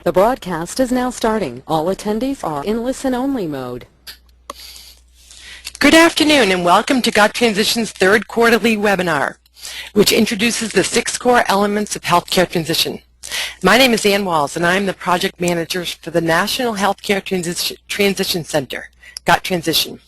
The broadcast is now starting. All attendees are in listen-only mode. Good afternoon and welcome to God Transition's third quarterly webinar, which introduces the 6 core elements of healthcare transition. My name is Ann Walls and I am the project manager for the National Healthcare Transition Center, God Transition.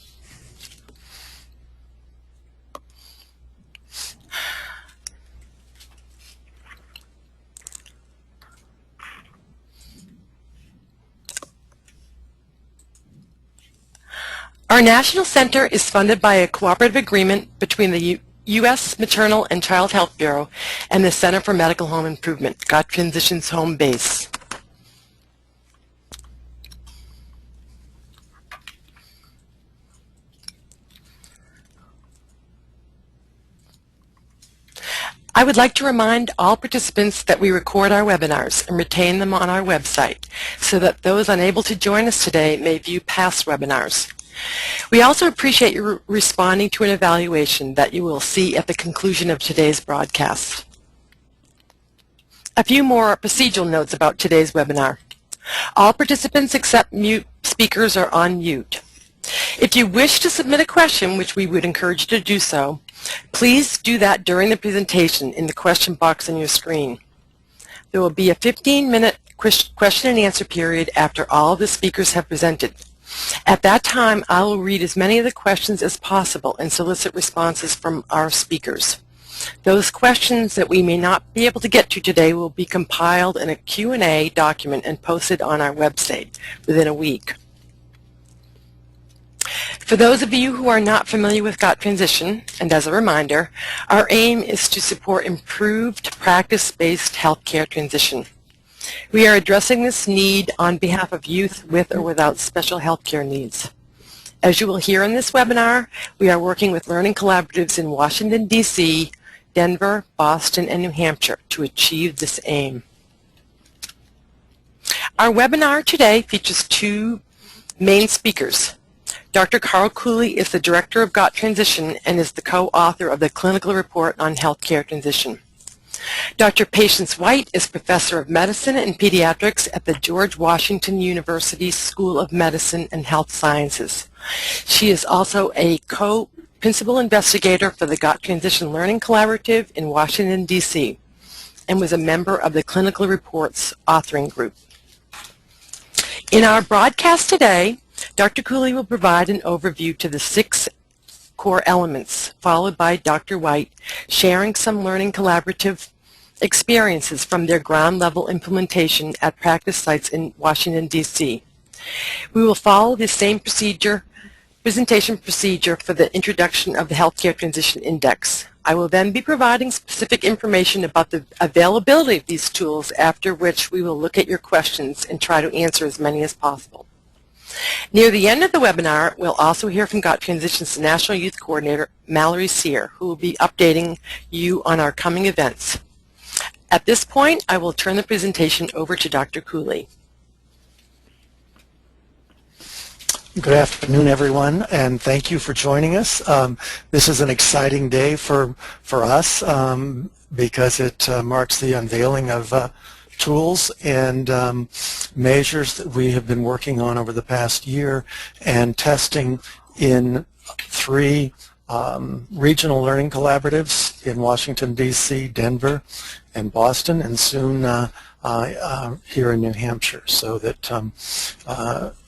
Our national center is funded by a cooperative agreement between the U.S. Maternal and Child Health Bureau and the Center for Medical Home Improvement, God Transition's home base. I would like to remind all participants that we record our webinars and retain them on our website so that those unable to join us today may view past webinars. We also appreciate you responding to an evaluation that you will see at the conclusion of today's broadcast. A few more procedural notes about today's webinar. All participants except mute speakers are on mute. If you wish to submit a question, which we would encourage you to do so, please do that during the presentation in the question box on your screen. There will be a 15-minute question and answer period after all of the speakers have presented. At that time, I will read as many of the questions as possible and solicit responses from our speakers. Those questions that we may not be able to get to today will be compiled in a Q&A document and posted on our website within a week. For those of you who are not familiar with God Transition, and as a reminder, our aim is to support improved practice-based healthcare transition. We are addressing this need on behalf of youth with or without special healthcare needs. As you will hear in this webinar, we are working with learning collaboratives in Washington, D.C., Denver, Boston, and New Hampshire to achieve this aim. Our webinar today features 2 main speakers. Dr. Carl Cooley is the Director of God Transition and is the co-author of the Clinical Report on Healthcare Transition. Dr. Patience White is Professor of Medicine and Pediatrics at the George Washington University School of Medicine and Health Sciences. She is also a co-principal investigator for the God Transition Learning Collaborative in Washington, D.C., and was a member of the Clinical Reports authoring group. In our broadcast today, Dr. Cooley will provide an overview to the 6 core elements, followed by Dr. White sharing some learning collaborative experiences from their ground-level implementation at practice sites in Washington, D.C. We will follow the same presentation procedure for the introduction of the Healthcare Transition Index. I will then be providing specific information about the availability of these tools, after which we will look at your questions and try to answer as many as possible. Near the end of the webinar, we'll also hear from God Transition's National Youth Coordinator, Mallory Sear, who will be updating you on our coming events. At this point, I will turn the presentation over to Dr. Cooley. Good afternoon, everyone, and thank you for joining us. This is an exciting day for us because it marks the unveiling of tools and measures that we have been working on over the past year and testing in 3 regional learning collaboratives in Washington, D.C., Denver, and Boston, and soon here in New Hampshire, so that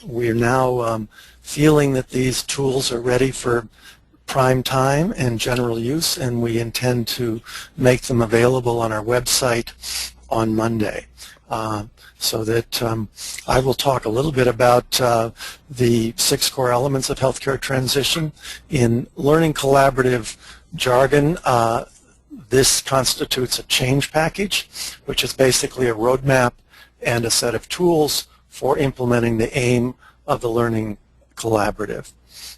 we're now feeling that these tools are ready for prime time and general use, and we intend to make them available on our website on Monday. So that I will talk a little bit about the 6 core elements of healthcare transition. In learning collaborative jargon, this constitutes a change package, which is basically a roadmap and a set of tools for implementing the aim of the learning collaborative.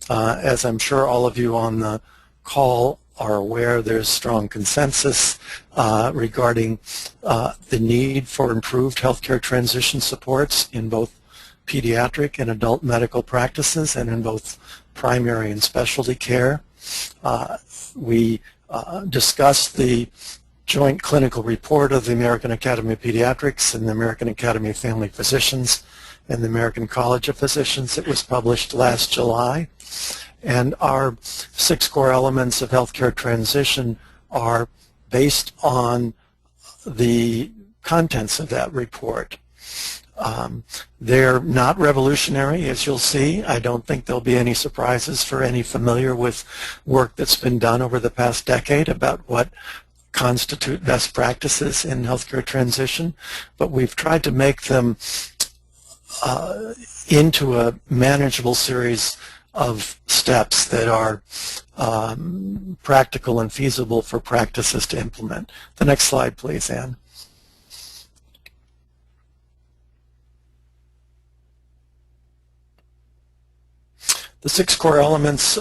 As I'm sure all of you on the call are aware, there's strong consensus regarding the need for improved healthcare transition supports in both pediatric and adult medical practices and in both primary and specialty care. We discussed the joint clinical report of the American Academy of Pediatrics and the American Academy of Family Physicians and the American College of Physicians. It was published last July. And our 6 core elements of healthcare transition are based on the contents of that report. They're not revolutionary, as you'll see. I don't think there'll be any surprises for any familiar with work that's been done over the past decade about what constitute best practices in healthcare transition, but we've tried to make them into a manageable series of steps that are practical and feasible for practices to implement. The next slide, please, Anne. The 6 core elements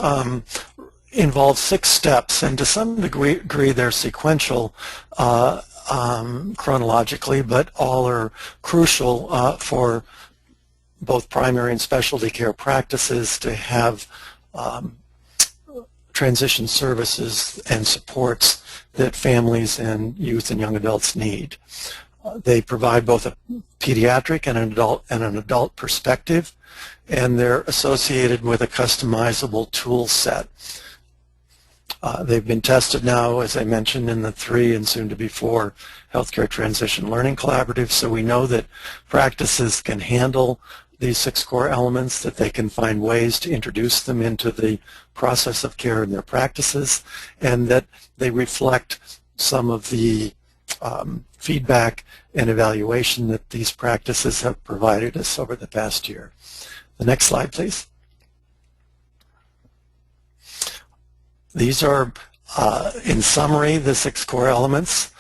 involve 6 steps, and to some degree they're sequential chronologically, but all are crucial for both primary and specialty care practices to have transition services and supports that families and youth and young adults need. They provide both a pediatric and an adult perspective, and they're associated with a customizable tool set. They've been tested now, as I mentioned, in the 3 and soon to be 4 healthcare transition learning collaboratives, so we know that practices can handle these 6 core elements, that they can find ways to introduce them into the process of care in their practices, and that they reflect some of the feedback and evaluation that these practices have provided us over the past year. The next slide, please. These are, in summary, the 6 core elements.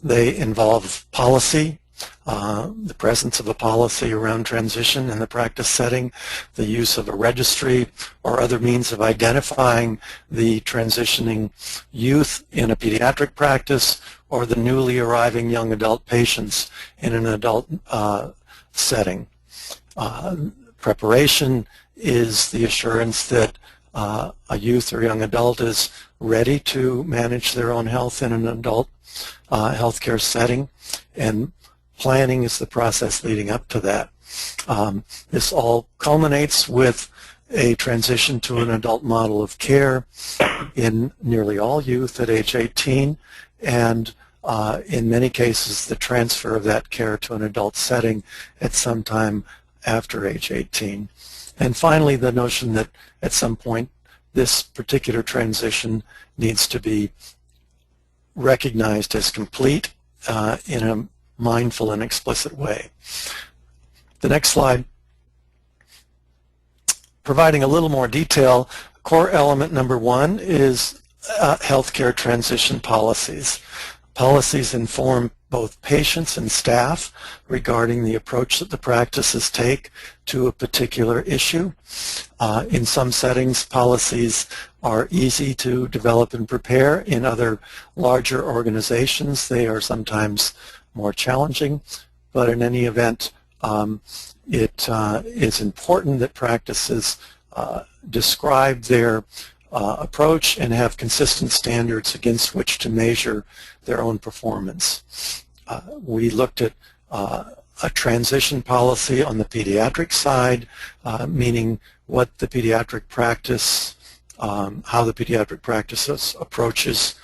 They involve policy, the presence of a policy around transition in the practice setting, the use of a registry or other means of identifying the transitioning youth in a pediatric practice or the newly arriving young adult patients in an adult setting. Preparation is the assurance that a youth or young adult is ready to manage their own health in an adult healthcare setting, and planning is the process leading up to that. This all culminates with a transition to an adult model of care in nearly all youth at age 18, and in many cases the transfer of that care to an adult setting at some time after age 18. And finally, the notion that at some point this particular transition needs to be recognized as complete in a mindful and explicit way. The next slide, providing a little more detail, core element number 1 is healthcare transition policies. Policies inform both patients and staff regarding the approach that the practices take to a particular issue. In some settings, policies are easy to develop and prepare. In other larger organizations, they are sometimes more challenging, but in any event, it is important that practices describe their approach and have consistent standards against which to measure their own performance. We looked at a transition policy on the pediatric side, meaning what the pediatric practice, how the pediatric practice approaches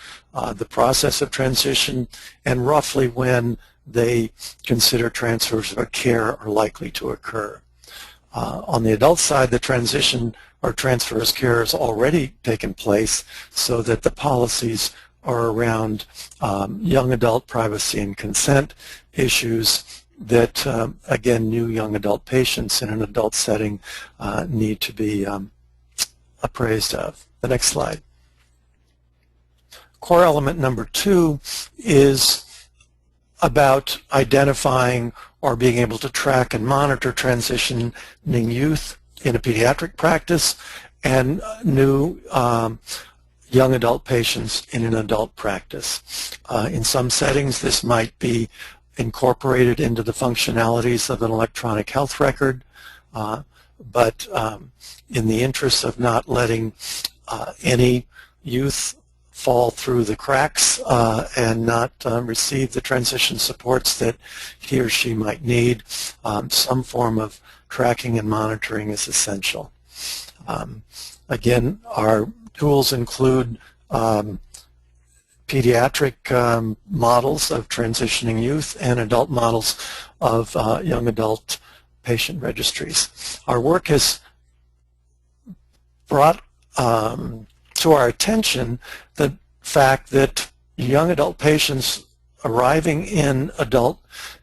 the process of transition, and roughly when they consider transfers of care are likely to occur. On the adult side, the transition or transfer of care has already taken place, so that the policies are around young adult privacy and consent issues that, again, new young adult patients in an adult setting need to be appraised of. The next slide. Core element number 2 is about identifying or being able to track and monitor transitioning youth in a pediatric practice and new young adult patients in an adult practice. In some settings, this might be incorporated into the functionalities of an electronic health record, but in the interest of not letting any youth fall through the cracks and not receive the transition supports that he or she might need. Some form of tracking and monitoring is essential. Again, our tools include pediatric models of transitioning youth and adult models of young adult patient registries. Our work has brought to our attention the fact that young adult patients arriving in adult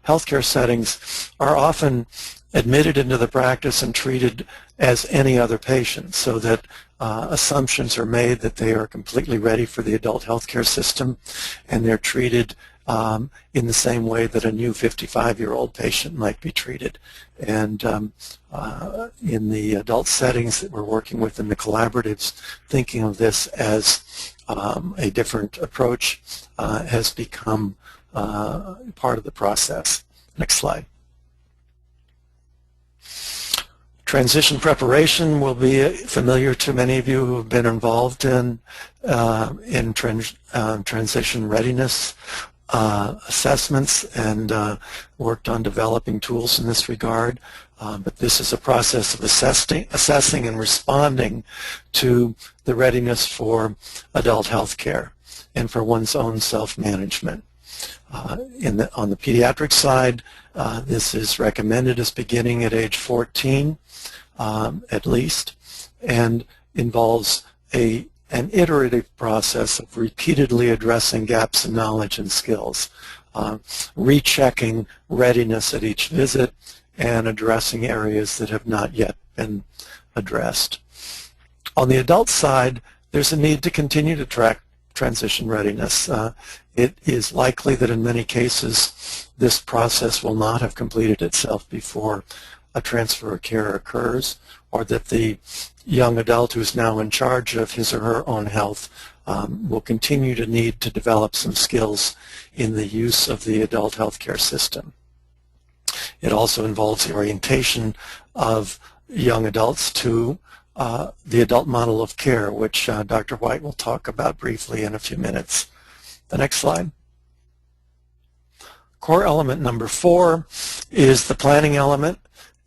healthcare settings are often admitted into the practice and treated as any other patient, so that assumptions are made that they are completely ready for the adult healthcare system, and they're treated in the same way that a new 55-year-old patient might be treated. And in the adult settings that we're working with in the collaboratives, thinking of this as a different approach has become part of the process. Next slide. Transition preparation will be familiar to many of you who have been involved in transition readiness assessments and worked on developing tools in this regard. But this is a process of assessing and responding to the readiness for adult health care and for one's own self-management. On the pediatric side, this is recommended as beginning at age 14 at least, and involves an iterative process of repeatedly addressing gaps in knowledge and skills, rechecking readiness at each visit, and addressing areas that have not yet been addressed. On the adult side, there's a need to continue to track transition readiness. It is likely that in many cases this process will not have completed itself before a transfer of care occurs, or that the young adult who's now in charge of his or her own health will continue to need to develop some skills in the use of the adult healthcare system. It also involves the orientation of young adults to the adult model of care, which Dr. White will talk about briefly in a few minutes. The next slide. Core element number 4 is the planning element,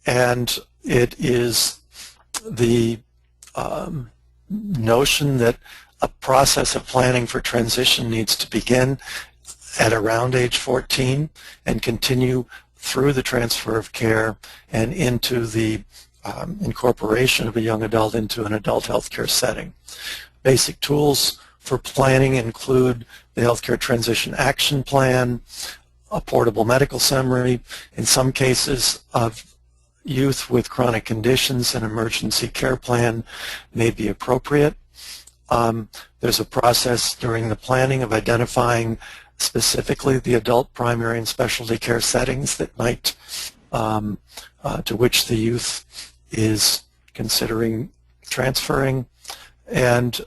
and it is the notion that a process of planning for transition needs to begin at around age 14 and continue through the transfer of care and into the incorporation of a young adult into an adult healthcare setting. Basic tools for planning include the Healthcare Transition Action Plan, a portable medical summary. In some cases of youth with chronic conditions, an emergency care plan may be appropriate. There's a process during the planning of identifying specifically the adult primary and specialty care settings that might, to which the youth is considering transferring. And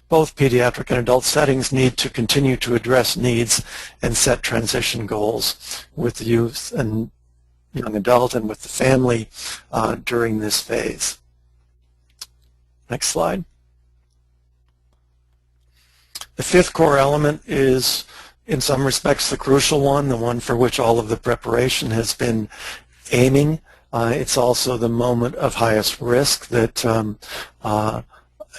both pediatric and adult settings need to continue to address needs and set transition goals with the youth and young adult and with the family during this phase. Next slide. The 5th core element is, in some respects, the crucial one, the one for which all of the preparation has been aiming. It's also the moment of highest risk that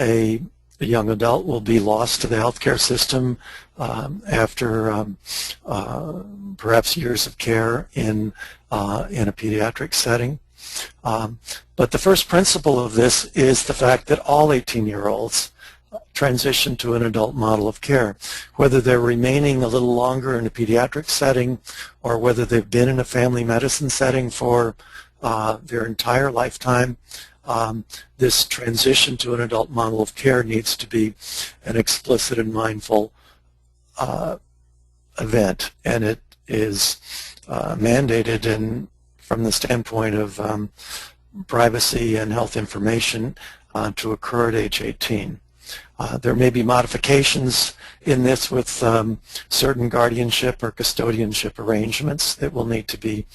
a young adult will be lost to the healthcare system after perhaps years of care in a pediatric setting. But the first principle of this is the fact that all 18-year-olds transition to an adult model of care, whether they're remaining a little longer in a pediatric setting or whether they've been in a family medicine setting for their entire lifetime. This transition to an adult model of care needs to be an explicit and mindful event, and it is mandated from the standpoint of privacy and health information to occur at age 18. There may be modifications in this with certain guardianship or custodianship arrangements that will need to be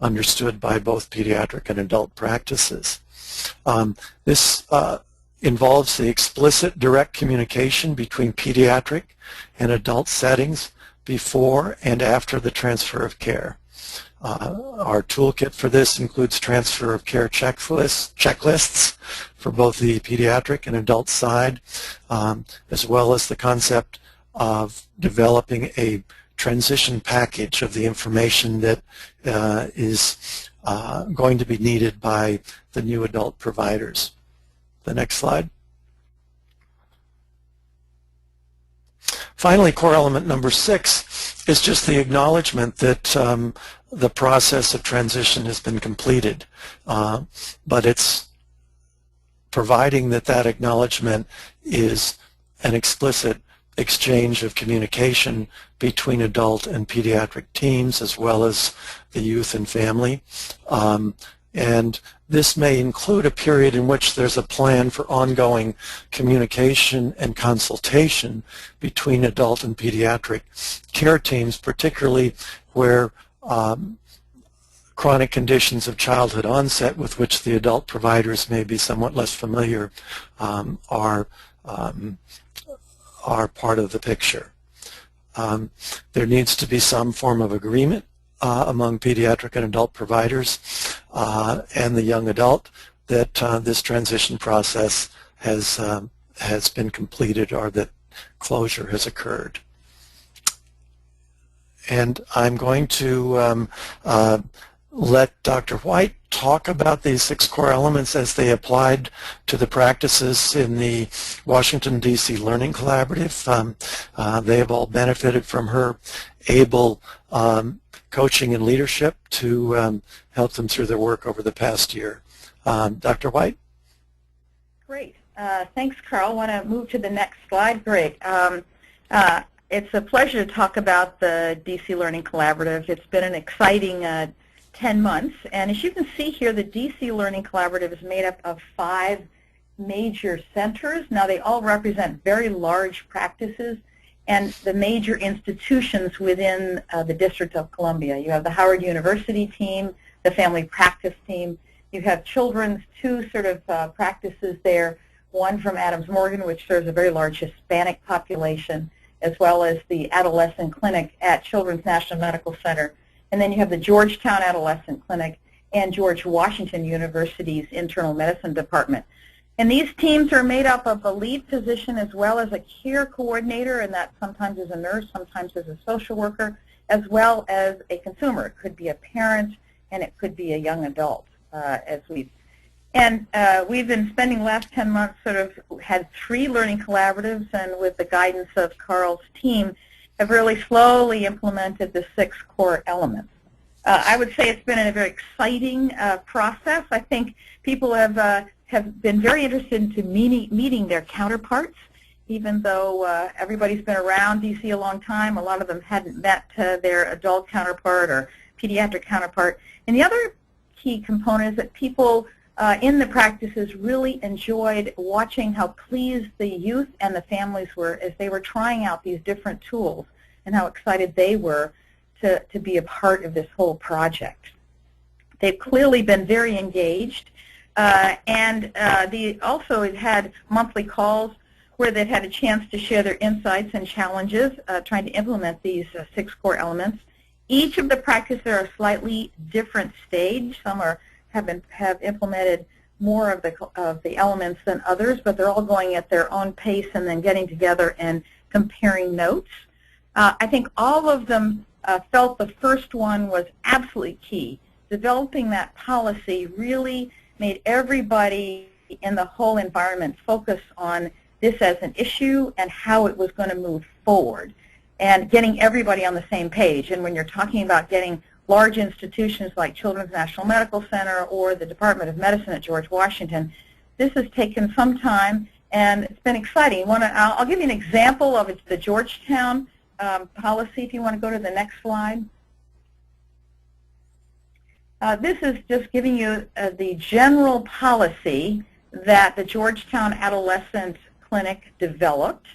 understood by both pediatric and adult practices. This involves the explicit direct communication between pediatric and adult settings before and after the transfer of care. Our toolkit for this includes transfer of care checklists for both the pediatric and adult side, as well as the concept of developing a transition package of the information that is going to be needed by the new adult providers. The next slide. Finally, core element number 6 is just the acknowledgement that the process of transition has been completed, but it's providing that that acknowledgement is an explicit exchange of communication between adult and pediatric teams as well as the youth and family. And this may include a period in which there's a plan for ongoing communication and consultation between adult and pediatric care teams, particularly where chronic conditions of childhood onset with which the adult providers may be somewhat less familiar are part of the picture. There needs to be some form of agreement among pediatric and adult providers and the young adult that this transition process has been completed or that closure has occurred. And I'm going to let Dr. White talk about these 6 core elements as they applied to the practices in the Washington, D.C. Learning Collaborative. They have all benefited from her able coaching and leadership to help them through their work over the past year. Dr. White? Great. Thanks, Carl. I want to move to the next slide. Great. It's a pleasure to talk about the DC Learning Collaborative. It's been an exciting 10 months. And as you can see here, the DC Learning Collaborative is made up of 5 major centers. Now, they all represent very large practices and the major institutions within the District of Columbia. You have the Howard University team, the family practice team. You have children's 2 sort of practices there, one from Adams Morgan, which serves a very large Hispanic population, as well as the adolescent clinic at Children's National Medical Center. And then you have the Georgetown Adolescent Clinic and George Washington University's Internal Medicine Department. And these teams are made up of a lead physician as well as a care coordinator, and that sometimes is a nurse, sometimes is a social worker, as well as a consumer. It could be a parent and it could be a young adult, we've been spending the last 10 months sort of had 3 learning collaboratives, and with the guidance of Carl's team, have really slowly implemented the 6 core elements. I would say it's been a very exciting process. I think people have been very interested in meeting their counterparts, even though everybody's been around DC a long time. A lot of them hadn't met their adult counterpart or pediatric counterpart. And the other key component is that people in the practices really enjoyed watching how pleased the youth and the families were as they were trying out these different tools and how excited they were to be a part of this whole project. They've clearly been very engaged, and they also had monthly calls where they've had a chance to share their insights and challenges trying to implement these 6 core elements. Each of the practices are a slightly different stage. Some have implemented more of the elements than others, but they're all going at their own pace and then getting together and comparing notes. I think all of them felt the first one was absolutely key. Developing that policy really made everybody in the whole environment focus on this as an issue and how it was going to move forward, and getting everybody on the same page. And when you're talking about getting large institutions like Children's National Medical Center or the Department of Medicine at George Washington, this has taken some time, and it's been exciting. I'll give you an example of the Georgetown policy, if you want to go to the next slide. This is just giving you the general policy that the Georgetown Adolescent Clinic developed,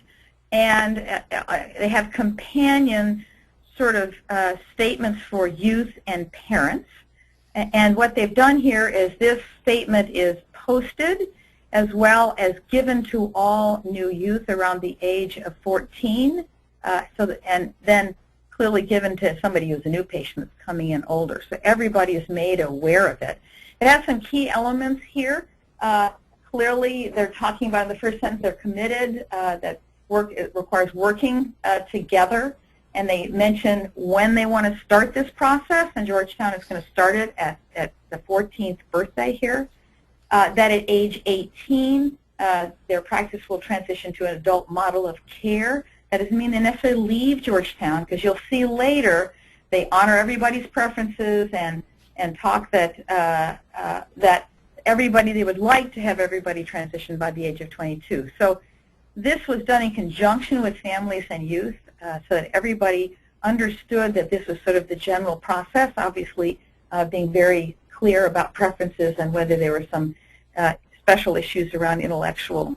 and they have companion sort of statements for youth and parents. And what they've done here is this statement is posted as well as given to all new youth around the age of 14, and then clearly given to somebody who's a new patient that's coming in older. So everybody is made aware of it. It has some key elements here. Clearly, they're talking about in the first sentence they're committed, that it requires working together, and they mention when they want to start this process, and Georgetown is going to start it at the 14th birthday here. That at age 18, their practice will transition to an adult model of care. That doesn't mean they necessarily leave Georgetown, because you'll see later they honor everybody's preferences and talk that that everybody, they would like to have everybody transition by the age of 22. So this was done in conjunction with families and youth, so that everybody understood that this was sort of the general process, obviously being very clear about preferences and whether there were some special issues around intellectual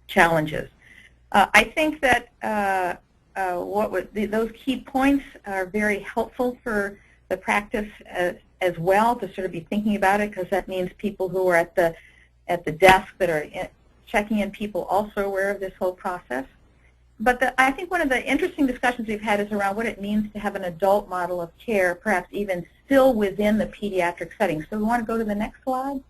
challenges. I think that those key points are very helpful for the practice as well, to sort of be thinking about it, because that means people who are at the desk that are checking in people also aware of this whole process. But I think one of the interesting discussions we've had is around what it means to have an adult model of care, perhaps even still within the pediatric setting. So we want to go to the next slide.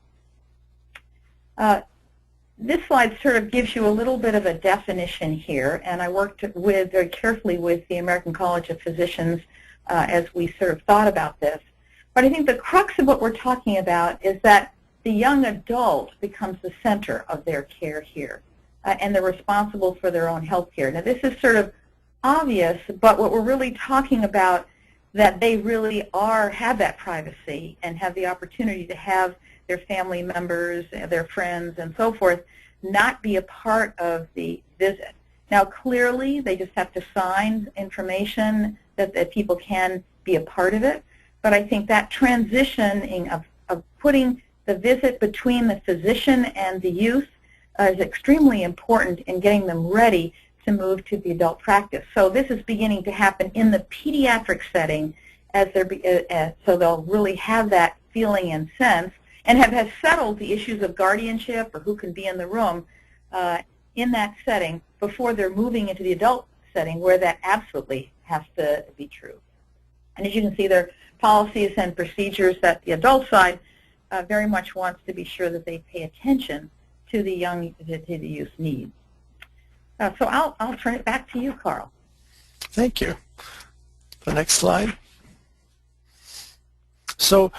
This slide sort of gives you a little bit of a definition here, and I worked very carefully with the American College of Physicians as we sort of thought about this. But I think the crux of what we're talking about is that the young adult becomes the center of their care here, and they're responsible for their own health care. Now, this is sort of obvious, but what we're really talking about, that they really have that privacy and have the opportunity to have their family members, their friends, and so forth, not be a part of the visit. Now, clearly, they just have to sign information that people can be a part of it. But I think that transitioning of putting the visit between the physician and the youth is extremely important in getting them ready to move to the adult practice. So this is beginning to happen in the pediatric setting, so they'll really have that feeling and sense, and have settled the issues of guardianship or who can be in the room in that setting before they're moving into the adult setting, where that absolutely has to be true. And as you can see, there are policies and procedures that the adult side very much wants to be sure that they pay attention to the youth needs. So I'll turn it back to you, Carl. Thank you. The next slide. So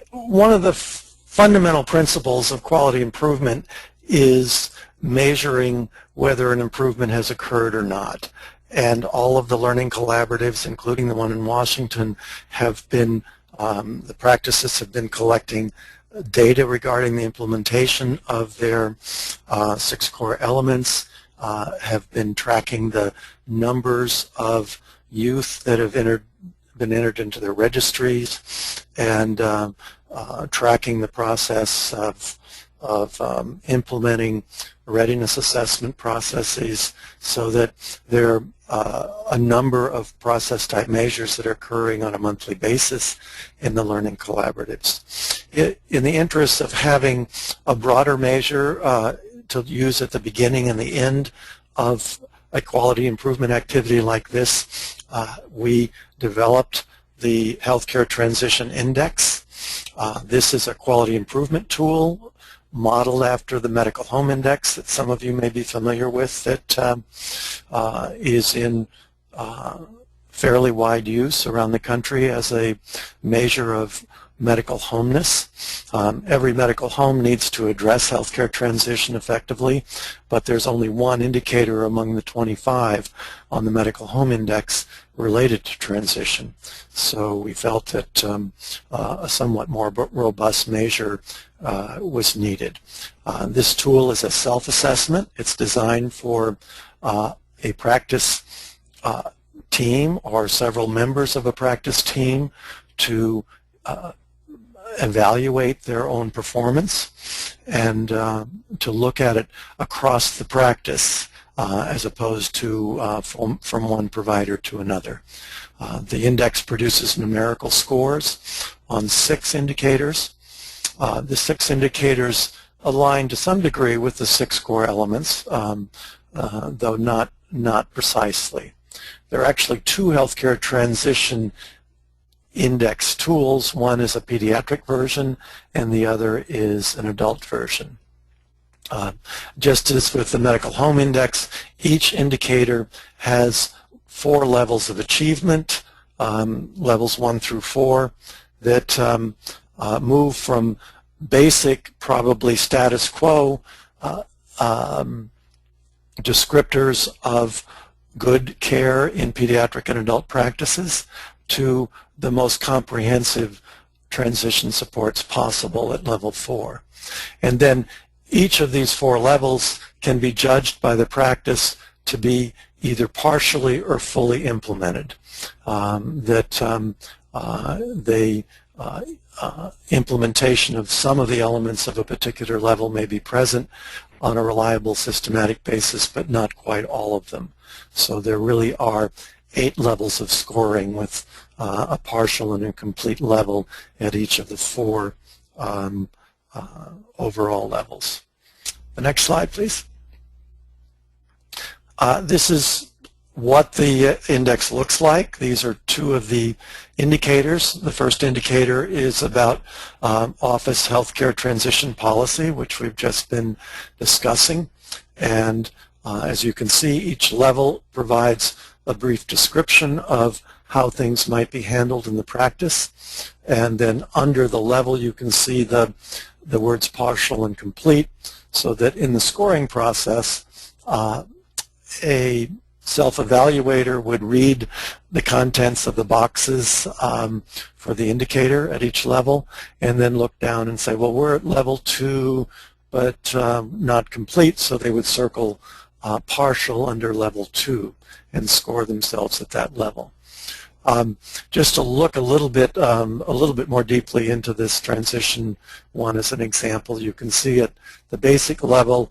one of the fundamental principles of quality improvement is measuring whether an improvement has occurred or not. And all of the learning collaboratives, including the one in Washington, have been, the practices have been collecting data regarding the implementation of their 6 core elements, have been tracking the numbers of youth that have been entered into their registries, and tracking the process of implementing readiness assessment processes, so that there are a number of process type measures that are occurring on a monthly basis in the learning collaboratives. In the interest of having a broader measure to use at the beginning and the end of a quality improvement activity like this, we developed the Healthcare Transition Index. This is a quality improvement tool modeled after the Medical Home Index that some of you may be familiar with, that is in fairly wide use around the country as a measure of medical homeness. Every medical home needs to address healthcare transition effectively, but there's only one indicator among the 25 on the Medical Home Index related to transition. So we felt that a somewhat more robust measure was needed. This tool is a self-assessment. It's designed for a practice team or several members of a practice team to evaluate their own performance and to look at it across the practice as opposed to from one provider to another. The index produces numerical scores on 6 indicators. The 6 indicators align to some degree with the 6 core elements, though not precisely. There are actually 2 healthcare transition index tools. One is a pediatric version and the other is an adult version. Just as with the medical home index, each indicator has 4 levels of achievement, levels 1 through 4, that move from basic, probably status quo descriptors of good care in pediatric and adult practices to the most comprehensive transition supports possible at level 4. And then each of these 4 levels can be judged by the practice to be either partially or fully implemented. Implementation of some of the elements of a particular level may be present on a reliable systematic basis, but not quite all of them. So there really are 8 levels of scoring with a partial and a complete level at each of the 4 overall levels. The next slide, please. This is what the index looks like. These are 2 of the indicators. The first indicator is about office healthcare transition policy, which we've just been discussing. And as you can see, each level provides a brief description of how things might be handled in the practice. And then under the level you can see the words partial and complete, so that in the scoring process, a self-evaluator would read the contents of the boxes for the indicator at each level and then look down and say, well, we're at level 2 but not complete, so they would circle partial under level 2 and score themselves at that level. Just to look a little bit more deeply into this transition one as an example, you can see at the basic level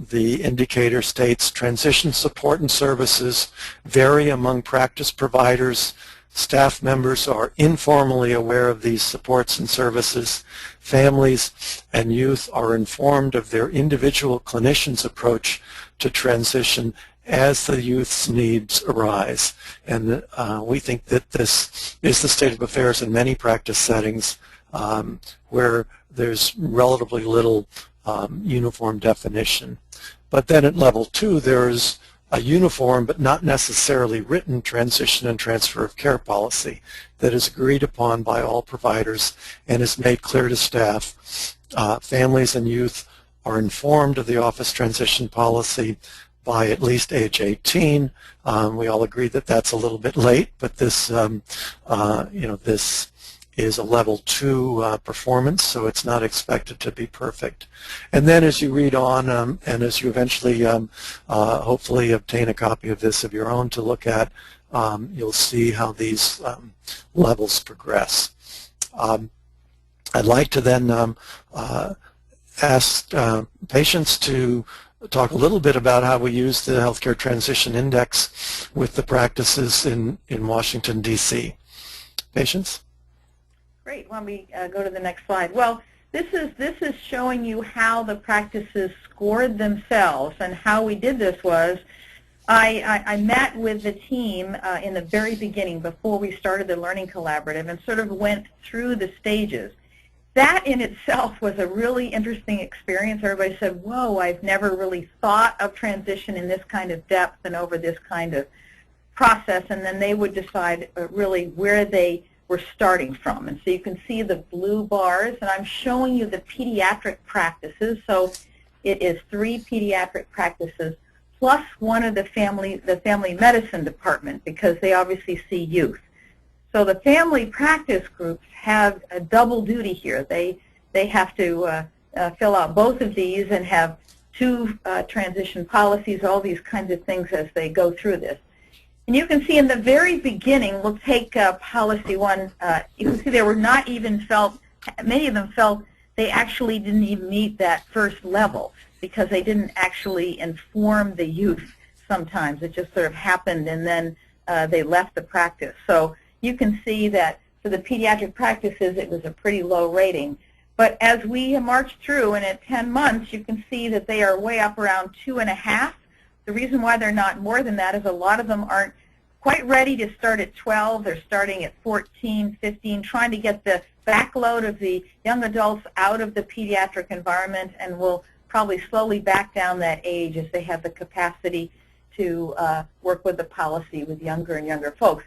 the indicator states transition support and services vary among practice providers. Staff members are informally aware of these supports and services. Families and youth are informed of their individual clinician's approach to transition as the youth's needs arise. And we think that this is the state of affairs in many practice settings where there's relatively little uniform definition. But then at level 2, there's a uniform but not necessarily written transition and transfer of care policy that is agreed upon by all providers and is made clear to staff. Families and youth are informed of the office transition policy by at least age 18. We all agree that that's a little bit late, but this, this is a level 2 performance, so it's not expected to be perfect. And then as you read on, and as you eventually hopefully obtain a copy of this of your own to look at, you'll see how these levels progress. I'd like to then ask patients to talk a little bit about how we use the Healthcare Transition Index with the practices in Washington, D.C. Patients? Great. Why don't we go to the next slide? Well, this is showing you how the practices scored themselves, and how we did this was I met with the team in the very beginning before we started the Learning Collaborative and sort of went through the stages. That in itself was a really interesting experience. Everybody said, whoa, I've never really thought of transition in this kind of depth and over this kind of process, and then they would decide really where they were starting from. And so you can see the blue bars, and I'm showing you the pediatric practices. So it is 3 pediatric practices plus one of the family medicine department, because they obviously see youth. So the family practice groups have a double duty here. They have to fill out both of these and have 2 transition policies, all these kinds of things as they go through this. And you can see in the very beginning, we'll take policy 1, you can see they were not even felt, many of them felt they actually didn't even meet that first level because they didn't actually inform the youth sometimes. It just sort of happened and then they left the practice. So you can see that for the pediatric practices, it was a pretty low rating. But as we march through, and at 10 months, you can see that they are way up around 2.5. The reason why they're not more than that is a lot of them aren't quite ready to start at 12. They're starting at 14, 15, trying to get the backload of the young adults out of the pediatric environment, and will probably slowly back down that age as they have the capacity to work with the policy with younger and younger folks.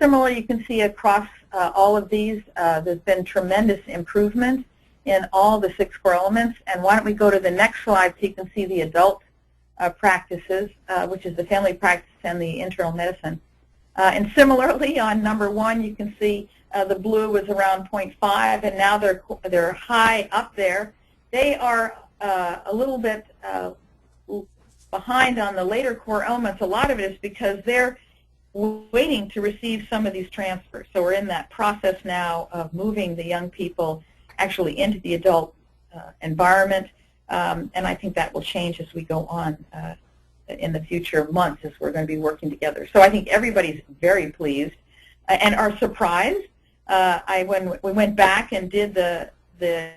Similarly, you can see across all of these, there's been tremendous improvement in all the 6 core elements. And why don't we go to the next slide so you can see the adult practices, which is the family practice and the internal medicine. And similarly, on number 1, you can see the blue was around 0.5, and now they're high up there. They are a little bit behind on the later core elements. A lot of it is because they're waiting to receive some of these transfers. So we're in that process now of moving the young people actually into the adult environment, and I think that will change as we go on in the future months as we're going to be working together. So I think everybody's very pleased and are surprised. When we went back and did the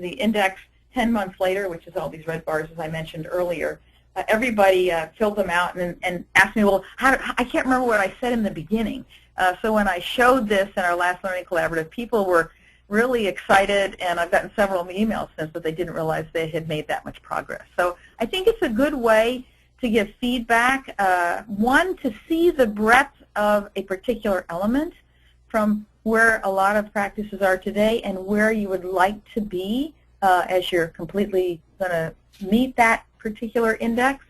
index 10 months later, which is all these red bars as I mentioned earlier, everybody filled them out and asked me, well, I can't remember what I said in the beginning. So when I showed this in our last Learning Collaborative, people were really excited, and I've gotten several emails since that they didn't realize they had made that much progress. So I think it's a good way to give feedback, one, to see the breadth of a particular element from where a lot of practices are today and where you would like to be as you're completely going to meet that particular index.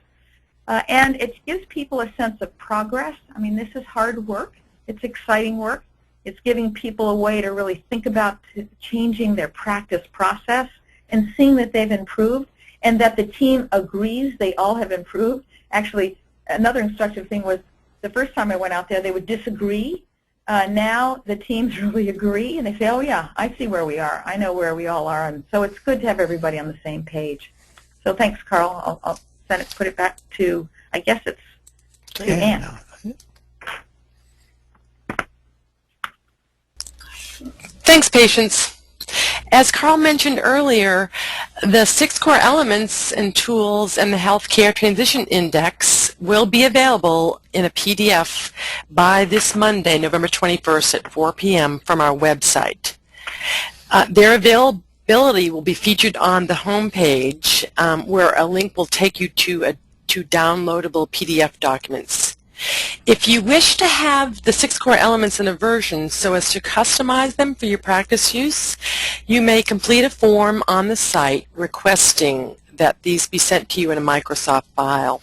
And it gives people a sense of progress. I mean, this is hard work. It's exciting work. It's giving people a way to really think about changing their practice process and seeing that they've improved and that the team agrees they all have improved. Actually, another instructive thing was the first time I went out there, they would disagree. Now the teams really agree, and they say, oh, yeah, I see where we are. I know where we all are. And so it's good to have everybody on the same page. So thanks, Carl. I'll send it, put it back to, I guess it's to Ann. Thanks, Patience. As Carl mentioned earlier, the 6 core elements and tools and the Healthcare Transition Index will be available in a PDF by this Monday, November 21st at 4 p.m. from our website. Their availability will be featured on the home page where a link will take you to downloadable PDF documents. If you wish to have the 6 core elements in a version so as to customize them for your practice use, you may complete a form on the site requesting that these be sent to you in a Microsoft file.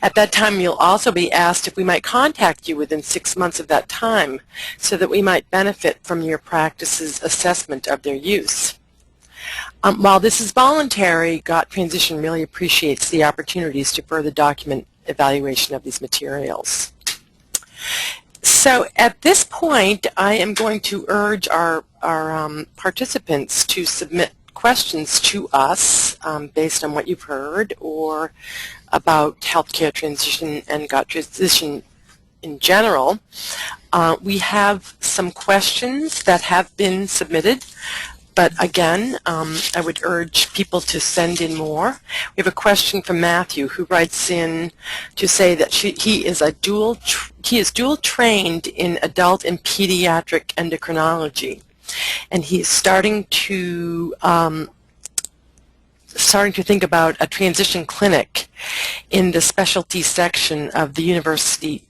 At that time, you'll also be asked if we might contact you within 6 months of that time so that we might benefit from your practice's assessment of their use. While this is voluntary, GOT Transition really appreciates the opportunities to further document evaluation of these materials. So at this point, I am going to urge our participants to submit questions to us based on what you've heard or about healthcare transition and GOT transition in general. We have some questions that have been submitted. But again, I would urge people to send in more. We have a question from Matthew, who writes in to say that he is dual trained in adult and pediatric endocrinology, and he is starting to think about a transition clinic in the specialty section of the university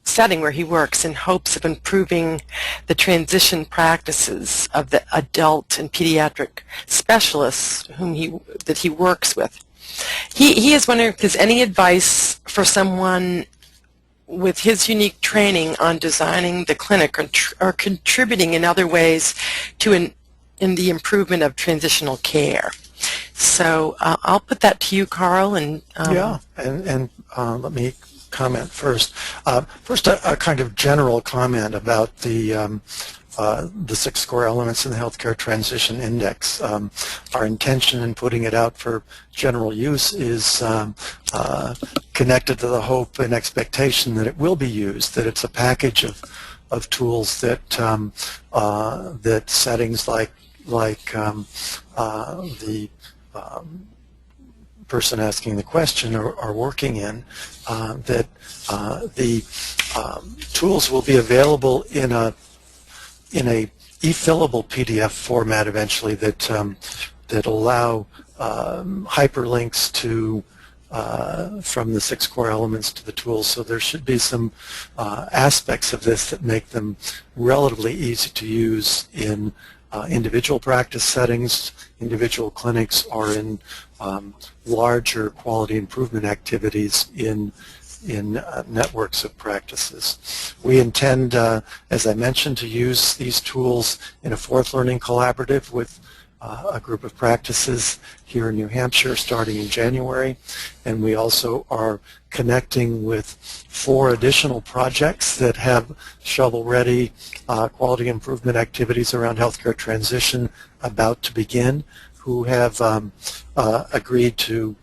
setting where he works in hopes of improving the transition practices of the adult and pediatric specialists that he works with. He is wondering if there's any advice for someone with his unique training on designing the clinic or contributing in other ways to in the improvement of transitional care. So I'll put that to you, Carl. And yeah, and let me comment first. First, a kind of general comment about the 6 core elements in the Healthcare Transition Index. Our intention in putting it out for general use is connected to the hope and expectation that it will be used, that it's a package of tools that that settings like like the person asking the question are working in, that the tools will be available in a e-fillable PDF format eventually that allow hyperlinks to from the 6 core elements to the tools. So there should be some aspects of this that make them relatively easy to use in individual practice settings, individual clinics, or in larger quality improvement activities in networks of practices. We intend, as I mentioned, to use these tools in a 4th Learning Collaborative with a group of practices here in New Hampshire starting in January, and we also are connecting with 4 additional projects that have shovel-ready quality improvement activities around healthcare transition about to begin, who have agreed to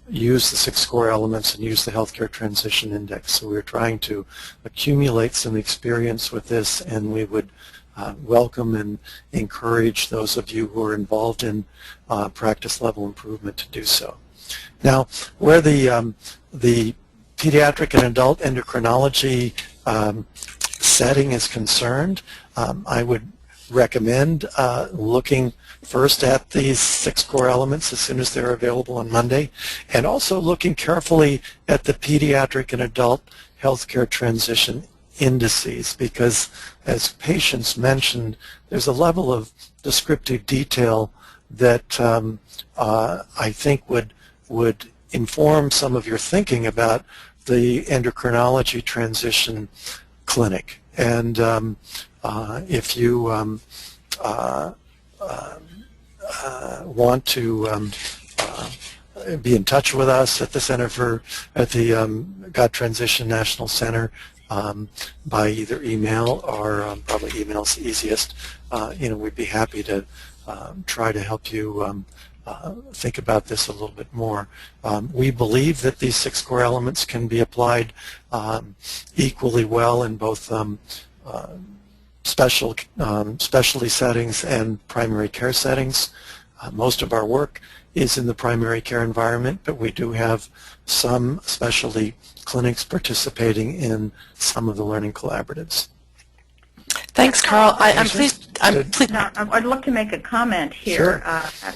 use the 6 core elements and use the Healthcare Transition Index. So we're trying to accumulate some experience with this, and we would welcome and encourage those of you who are involved in practice level improvement to do so. Now, where the pediatric and adult endocrinology setting is concerned, I would recommend looking first at these 6 core elements as soon as they're available on Monday, and also looking carefully at the pediatric and adult healthcare transition indices, because as patients mentioned, there's a level of descriptive detail that I think would inform some of your thinking about the endocrinology transition clinic. And if you want to be in touch with us at the God Transition National Center by either email or probably email's the easiest, we'd be happy to try to help you think about this a little bit more. We believe that these 6 core elements can be applied equally well in both specialty settings and primary care settings. Most of our work is in the primary care environment, but we do have some specialty clinics participating in some of the learning collaboratives. Thanks, Carl. I'm pleased. Now, I'd love to make a comment here. Sure.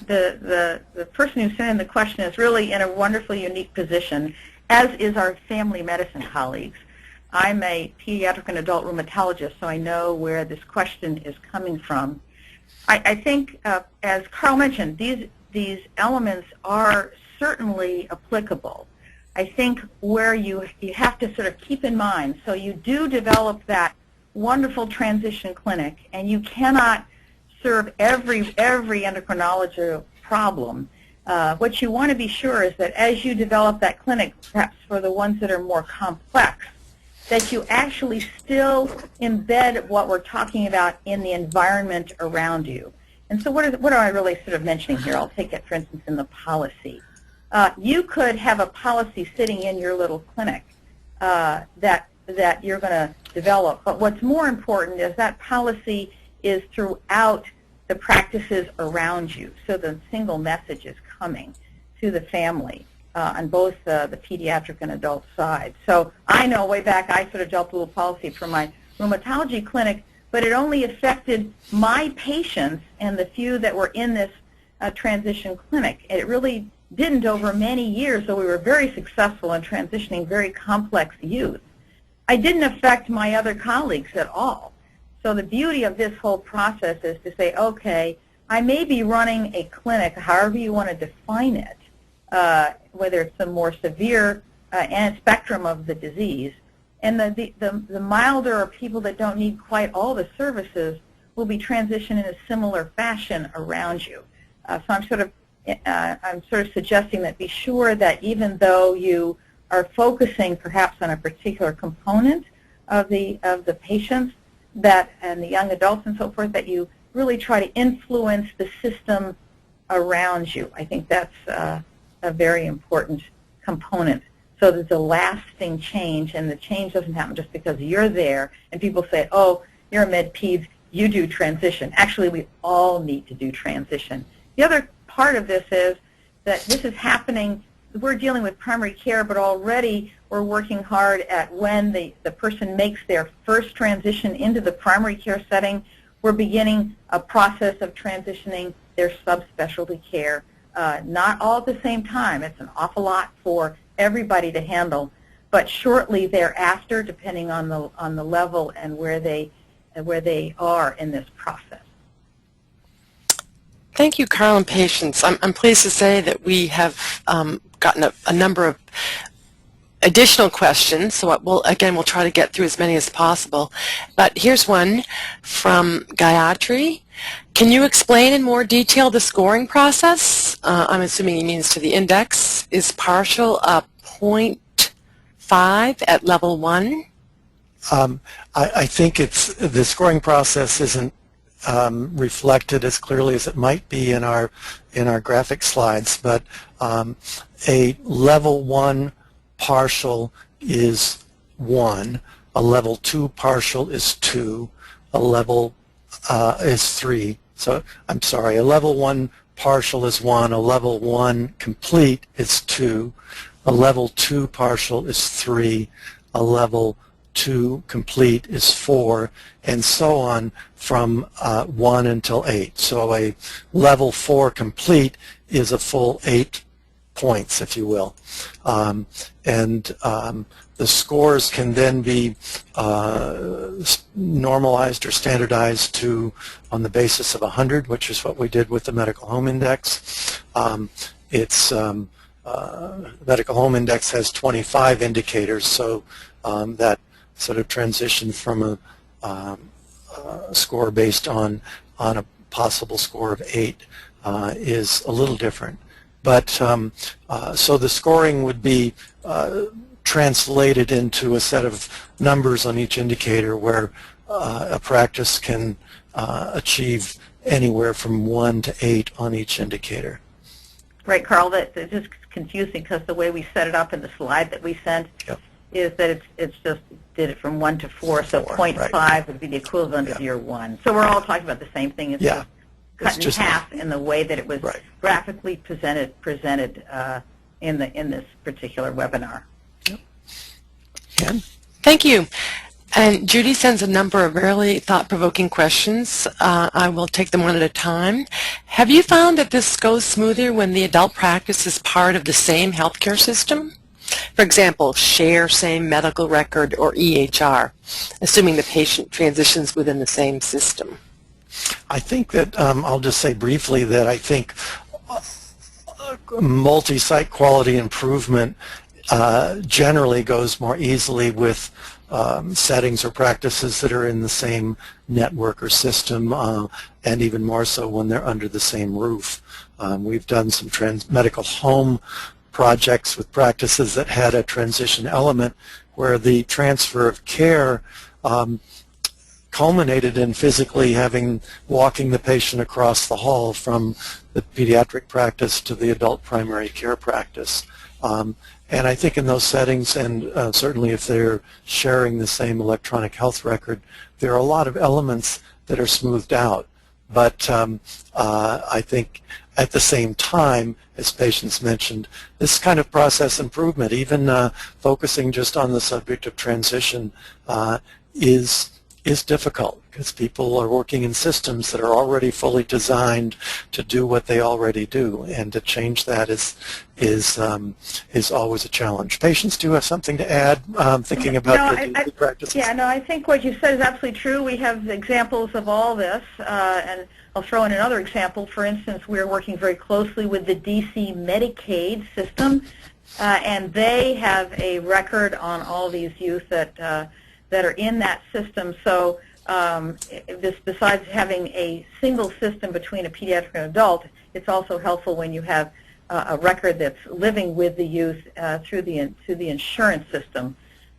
The person who sent in the question is really in a wonderfully unique position, as is our family medicine colleagues. I'm a pediatric and adult rheumatologist, so I know where this question is coming from. I think, as Carl mentioned, these elements are certainly applicable. I think where you have to sort of keep in mind, so you do develop that wonderful transition clinic, and you cannot serve every endocrinology problem. What you want to be sure is that as you develop that clinic, perhaps for the ones that are more complex, that you actually still embed what we're talking about in the environment around you. And so what am I really sort of mentioning here? I'll take it, for instance, in the policy. You could have a policy sitting in your little clinic that you're going to develop, but what's more important is that policy is throughout the practices around you, so the single message is coming to the family on both the pediatric and adult side. So I know way back I sort of developed a little policy for my rheumatology clinic, but it only affected my patients and the few that were in this transition clinic. It really didn't over many years, so we were very successful in transitioning very complex youth. I didn't affect my other colleagues at all. So the beauty of this whole process is to say, okay, I may be running a clinic, however you want to define it, whether it's a more severe spectrum of the disease, and the milder or people that don't need quite all the services will be transitioned in a similar fashion around you. So I'm sort of suggesting that be sure that even though you are focusing perhaps on a particular component of the patients and the young adults and so forth, that you really try to influence the system around you. I think that's a very important component, so there's a lasting change, and the change doesn't happen just because you're there and people say, oh, you're a med peds, you do transition. Actually, we all need to do transition. The other part of this is that this is happening, we're dealing with primary care, but already we're working hard at when the person makes their first transition into the primary care setting, we're beginning a process of transitioning their subspecialty care. Not all at the same time. It's an awful lot for everybody to handle, but shortly thereafter, depending on the level and where they are in this process. Thank you, Carl and Patience. I'm pleased to say that we have gotten a number of additional questions, so we'll try to get through as many as possible. But here's one from Gayatri. Can you explain in more detail the scoring process? I'm assuming he means to the index. Is partial a 0.5 at level 1? I think the scoring process isn't reflected as clearly as it might be in our graphic slides, but a level 1 partial is 1, a level 2 partial is 2, a level is 3. So I'm sorry, a level 1 partial is 1, a level 1 complete is 2, a level 2 partial is 3, a level 2 complete is 4, and so on from 1 until 8. So a level 4 complete is a full 8 points, if you will. The scores can then be normalized or standardized to on the basis of 100, which is what we did with the Medical Home Index. Medical Home Index has 25 indicators, so that sort of transition from a score based on a possible score of 8 is a little different. But so the scoring would be translated into a set of numbers on each indicator where a practice can achieve anywhere from 1 to 8 on each indicator. Right, Carl, that's just confusing because the way we set it up in the slide that we sent is that it's just did it from 1 to 4, so 0.5 right. would be the equivalent of your 1. So we're all talking about the same thing. It's just cut in half in the way that it was graphically presented in this particular webinar. Ken? Thank you. And Judy sends a number of really thought-provoking questions. I will take them one at a time. Have you found that this goes smoother when the adult practice is part of the same healthcare system? For example, share same medical record or EHR, assuming the patient transitions within the same system. I think that I'll just say briefly that I think multi-site quality improvement generally goes more easily with settings or practices that are in the same network or system, and even more so when they're under the same roof. We've done some medical home projects with practices that had a transition element where the transfer of care culminated in physically walking the patient across the hall from the pediatric practice to the adult primary care practice. And I think in those settings, and certainly if they're sharing the same electronic health record, there are a lot of elements that are smoothed out. But I think at the same time, as Patience mentioned, this kind of process improvement, even focusing just on the subject of transition, is difficult because people are working in systems that are already fully designed to do what they already do, and to change that is always a challenge. Patients, do have something to add, thinking about the practices? Yeah, no, I think what you said is absolutely true. We have examples of all this, and I'll throw in another example. For instance, we're working very closely with the DC Medicaid system, and they have a record on all these youth that are in that system. So besides having a single system between a pediatric and adult, it's also helpful when you have a record that's living with the youth through the insurance system.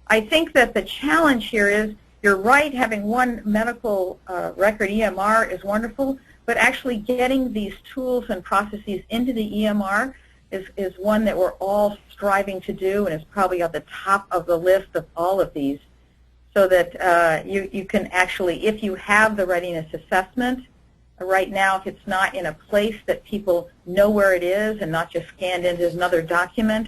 I think that the challenge here is, you're right, having one medical record EMR is wonderful, but actually getting these tools and processes into the EMR is one that we're all striving to do, and is probably at the top of the list of all of these. so that you can actually, if you have the readiness assessment, right now, if it's not in a place that people know where it is and not just scanned into another document,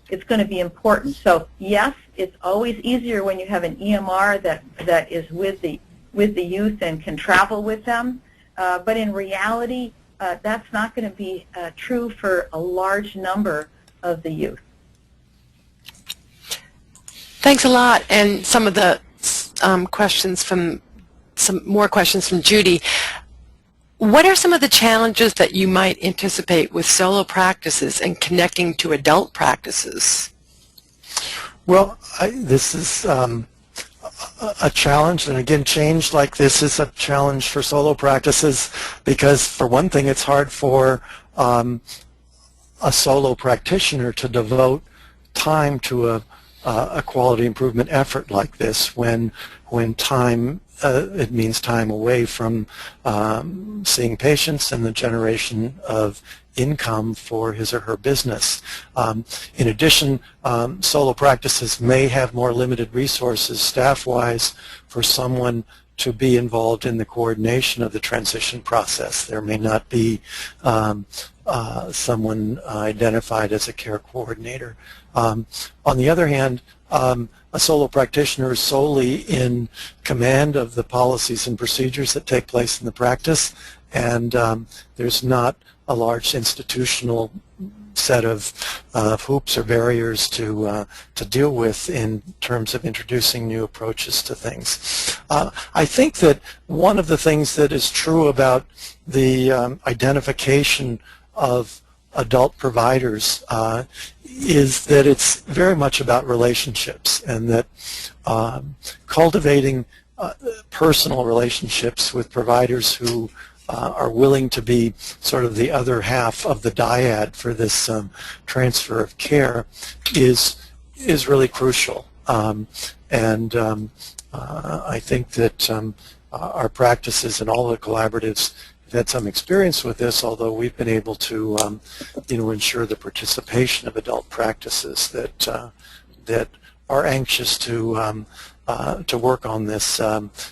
it's going to be important. So yes, it's always easier when you have an EMR that is with the youth and can travel with them. But in reality, that's not going to be true for a large number of the youth. Thanks a lot. And some of the more questions from Judy. What are some of the challenges that you might anticipate with solo practices and connecting to adult practices? Well, this is a challenge, and again, change like this is a challenge for solo practices because, for one thing, it's hard for a solo practitioner to devote time to a quality improvement effort like this when time it means time away from seeing patients and the generation of income for his or her business. In addition, solo practices may have more limited resources staff-wise for someone to be involved in the coordination of the transition process. There may not be someone identified as a care coordinator. On the other hand, a solo practitioner is solely in command of the policies and procedures that take place in the practice, and there's not a large institutional set of hoops or barriers to deal with in terms of introducing new approaches to things. I think that one of the things that is true about the identification of adult providers is that it's very much about relationships, and that cultivating personal relationships with providers who are willing to be sort of the other half of the dyad for this transfer of care is really crucial. I think that our practices and all the collaboratives have had some experience with this, although we've been able to ensure the participation of adult practices that are anxious to work on this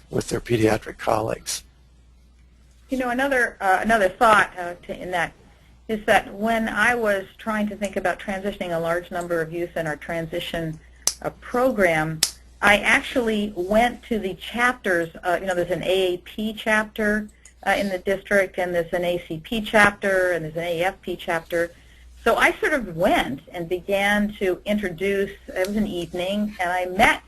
with their pediatric colleagues. Another thought in that is that when I was trying to think about transitioning a large number of youth in our transition program, I actually went to the chapters. There's an AAP chapter in the district, and there's an ACP chapter, and there's an AFP chapter. So I sort of went and began to introduce. It was an evening, and I met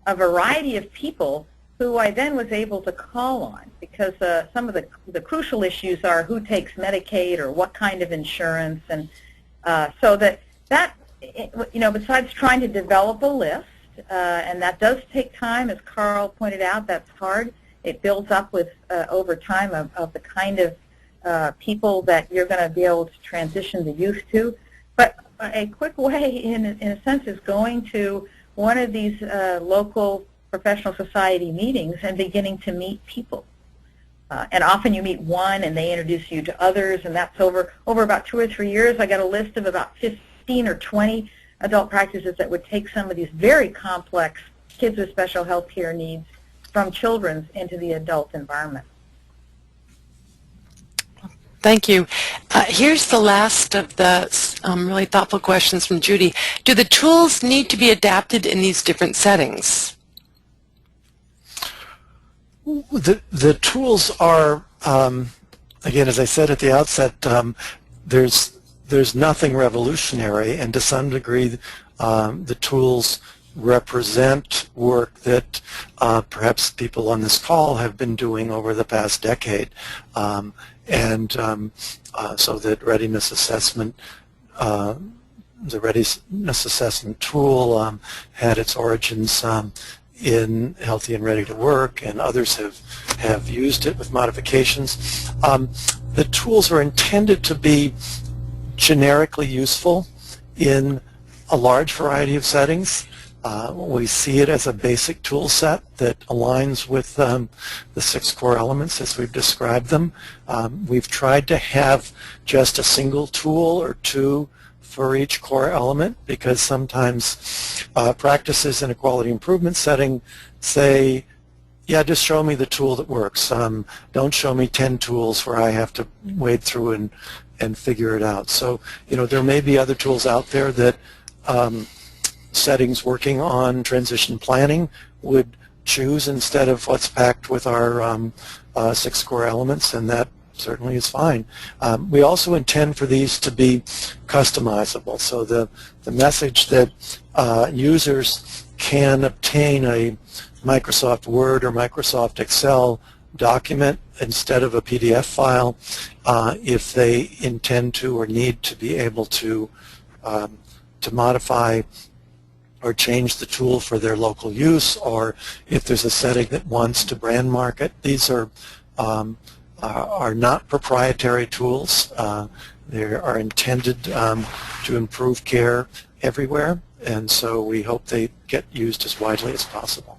a variety of people who I then was able to call on, because some of the crucial issues are who takes Medicaid or what kind of insurance, and so that besides trying to develop a list, and that does take time, as Carl pointed out, that's hard. It builds up with over time of the kind of people that you're going to be able to transition the youth to. But a quick way, in a sense, is going to one of these local professional society meetings and beginning to meet people. And often you meet one and they introduce you to others, and that's over about 2 or 3 years. I got a list of about 15 or 20 adult practices that would take some of these very complex kids with special health care needs from children's into the adult environment. Thank you. Here's the last of the really thoughtful questions from Judy. Do the tools need to be adapted in these different settings? The tools are, again, as I said at the outset, there's nothing revolutionary, and to some degree the tools represent work that perhaps people on this call have been doing over the past decade. So that readiness assessment, the readiness assessment tool had its origins in Healthy and Ready to Work, and others have used it with modifications. The tools are intended to be generically useful in a large variety of settings. We see it as a basic tool set that aligns with the 6 core elements as we've described them. We've tried to have just a single tool or two for each core element, because sometimes practices in a quality improvement setting say, yeah, just show me the tool that works. Don't show me 10 tools where I have to wade through and figure it out. So, there may be other tools out there that settings working on transition planning would choose instead of what's packed with our 6 core elements, and that certainly is fine. We also intend for these to be customizable, so the message that users can obtain a Microsoft Word or Microsoft Excel document instead of a PDF file if they intend to or need to be able to modify or change the tool for their local use, or if there's a setting that wants to brand market. These are not proprietary tools. They are intended to improve care everywhere, and so we hope they get used as widely as possible.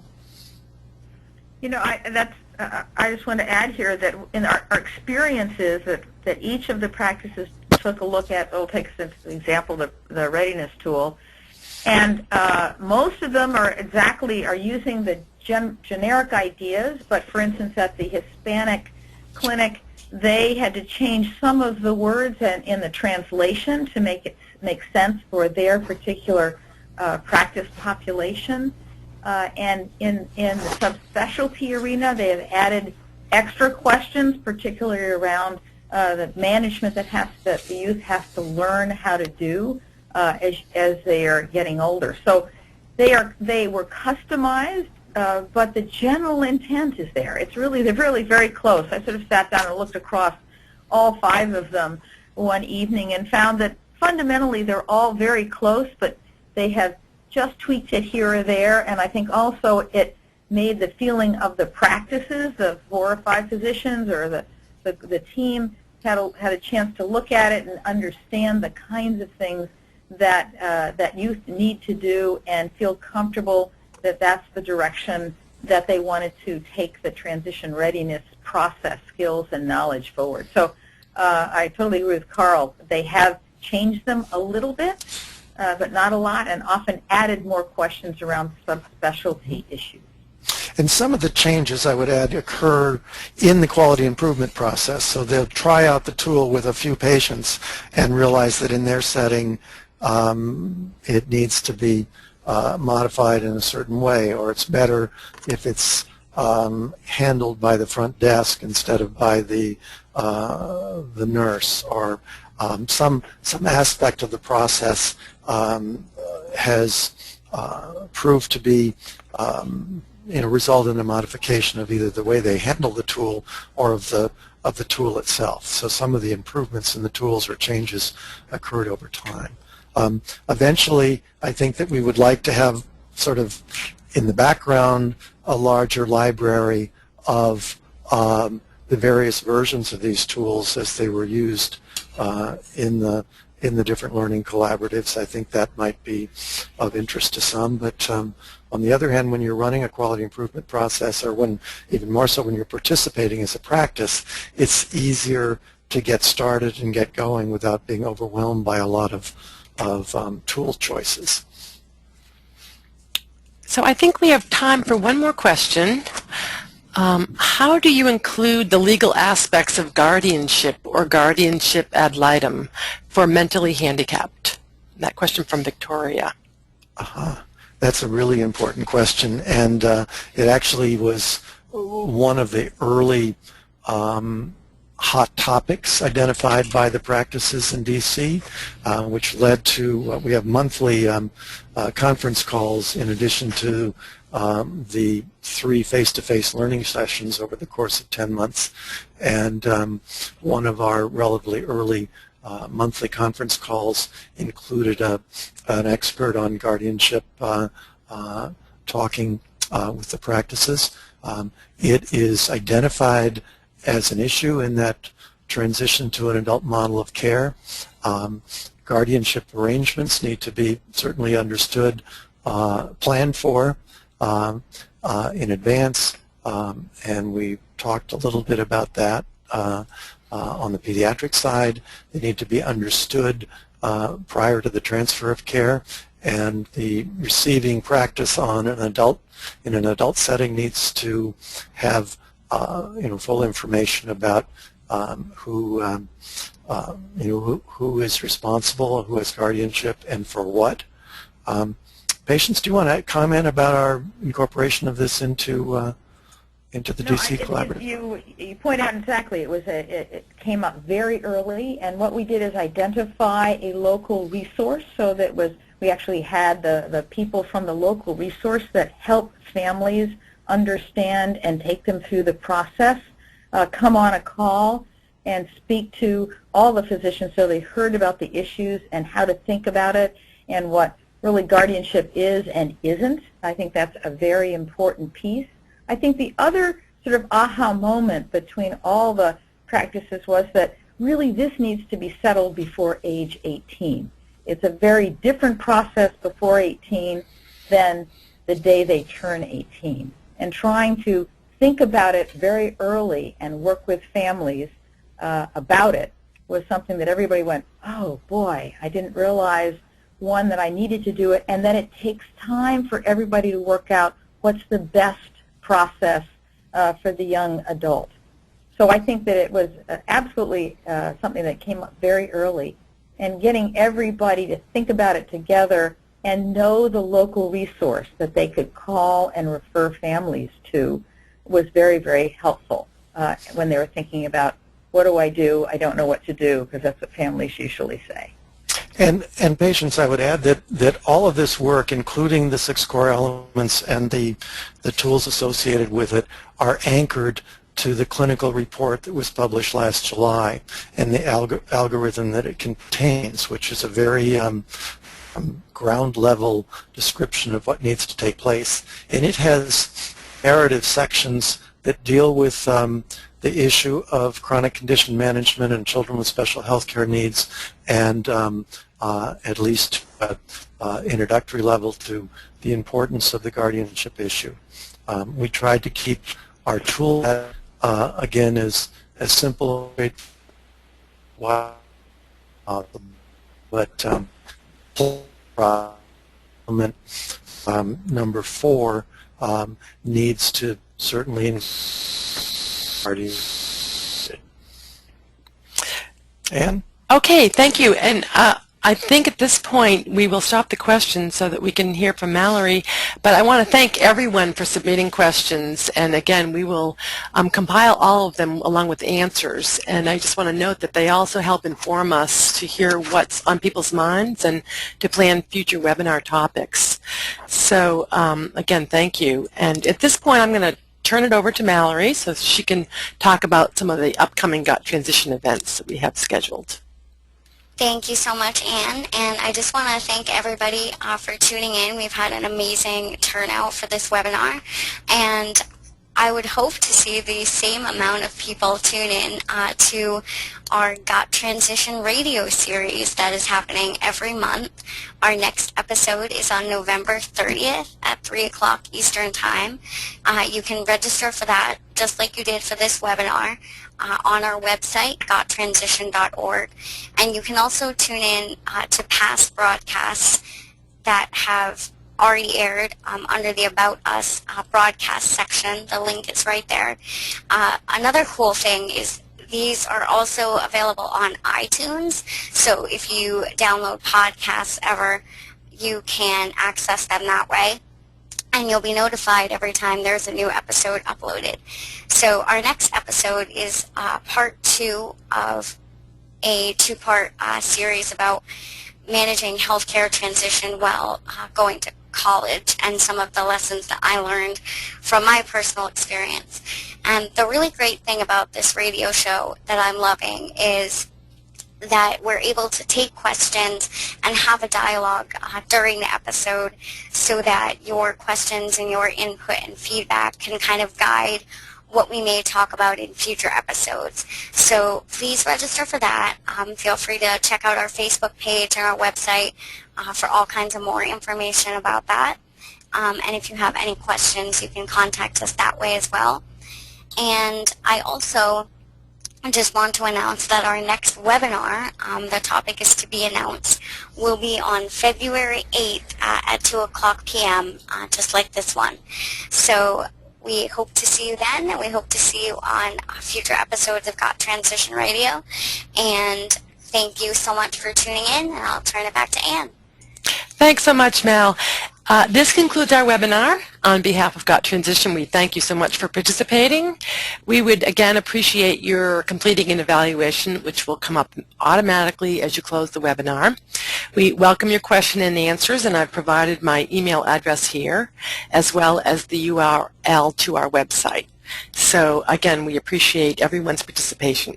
I just want to add here that in our experience is that each of the practices took a look at, we'll take as an example the readiness tool, and most of them are using the generic ideas, but for instance at the Hispanic clinic they had to change some of the words in the translation to make it make sense for their particular practice population. And in the subspecialty arena, they have added extra questions, particularly around the management that the youth has to learn how to do as they are getting older. So they were customized, but the general intent is there. They're really very close. I sort of sat down and looked across all 5 of them one evening and found that fundamentally they're all very close, but they have just tweaked it here or there, and I think also it made the feeling of the practices, the 4 or 5 physicians or the team had a chance to look at it and understand the kinds of things that youth need to do and feel comfortable that that's the direction that they wanted to take the transition readiness process, skills, and knowledge forward. So I totally agree with Carl. They have changed them a little bit, but not a lot, and often added more questions around subspecialty issues. And some of the changes, I would add, occur in the quality improvement process. So they'll try out the tool with a few patients and realize that in their setting it needs to be modified in a certain way, or it's better if it's handled by the front desk instead of by the nurse, or some aspect of the process has proved to be result in a modification of either the way they handle the tool or of the tool itself. So some of the improvements in the tools or changes occurred over time. Eventually, I think that we would like to have sort of in the background a larger library of the various versions of these tools as they were used in the different learning collaboratives. I think that might be of interest to some, but on the other hand, when you're running a quality improvement process, or even more so when you're participating as a practice, it's easier to get started and get going without being overwhelmed by a lot of tool choices. So I think we have time for one more question. How do you include the legal aspects of guardianship or guardianship ad litem for mentally handicapped? That question from Victoria. That's a really important question, and it actually was one of the early hot topics identified by the practices in DC, which led to we have monthly conference calls in addition to the 3 face-to-face learning sessions over the course of 10 months. And one of our relatively early monthly conference calls included an expert on guardianship talking with the practices. It is identified as an issue in that transition to an adult model of care. Guardianship arrangements need to be certainly understood, planned for in advance, and we talked a little bit about that on the pediatric side. They need to be understood prior to the transfer of care, and the receiving practice on an adult in an adult setting needs to have full information about who is responsible, who has guardianship, and for what. Patience, do you want to comment about our incorporation of this into the DC Collaborative? You point out exactly. It came up very early, and what we did is identify a local resource, so that we actually had the people from the local resource that help families understand and take them through the process come on a call and speak to all the physicians, so they heard about the issues and how to think about it and what really guardianship is and isn't. I think that's a very important piece. I think the other sort of aha moment between all the practices was that really this needs to be settled before age 18. It's a very different process before 18 than the day they turn 18. And trying to think about it very early and work with families about it was something that everybody went, oh boy, I didn't realize, one, that I needed to do it, and then it takes time for everybody to work out what's the best process for the young adult. So I think that it was absolutely something that came up very early, and getting everybody to think about it together and know the local resource that they could call and refer families to was very, very helpful when they were thinking about, what do? I don't know what to do, because that's what families usually say. And Patience, I would add that all of this work, including the 6 core elements and the tools associated with it, are anchored to the clinical report that was published last July and the algorithm that it contains, which is a very ground level description of what needs to take place. And it has narrative sections that deal with the issue of chronic condition management and children with special health care needs, and at least introductory level to the importance of the guardianship issue. We tried to keep our tool, again, as simple as but number 4 needs to certainly Anne? Okay, thank you. And I think at this point we will stop the questions so that we can hear from Mallory. But I want to thank everyone for submitting questions. And again, we will compile all of them along with answers. And I just want to note that they also help inform us to hear what's on people's minds and to plan future webinar topics. So again, thank you. And at this point, I'm going to turn it over to Mallory so she can talk about some of the upcoming gut transition events that we have scheduled. Thank you so much, Anne, and I just want to thank everybody for tuning in. We've had an amazing turnout for this webinar, and I would hope to see the same amount of people tune in to our Gut Transition radio series that is happening every month. Our next episode is on November 30th at 3 o'clock Eastern Time. You can register for that just like you did for this webinar on our website, gottransition.org. And you can also tune in to past broadcasts that have already aired under the About Us broadcast section. The link is right there. Another cool thing is these are also available on iTunes, so if you download podcasts ever, you can access them that way, and you'll be notified every time there's a new episode uploaded. So our next episode is part 2 of a 2-part series about managing healthcare transition while going to college, and some of the lessons that I learned from my personal experience. And the really great thing about this radio show that I'm loving is that we're able to take questions and have a dialogue during the episode, so that your questions and your input and feedback can kind of guide what we may talk about in future episodes. So please register for that. Feel free to check out our Facebook page and our website for all kinds of more information about that. And if you have any questions, you can contact us that way as well. And I also I just want to announce that our next webinar, the topic is to be announced, will be on February 8th at 2 o'clock p.m., just like this one. So we hope to see you then, and we hope to see you on future episodes of Got Transition Radio. And thank you so much for tuning in, and I'll turn it back to Anne. Thanks so much, Mel. This concludes our webinar. On behalf of Got Transition, we thank you so much for participating. We would again appreciate your completing an evaluation, which will come up automatically as you close the webinar. We welcome your question and answers, and I've provided my email address here, as well as the URL to our website. So again, we appreciate everyone's participation.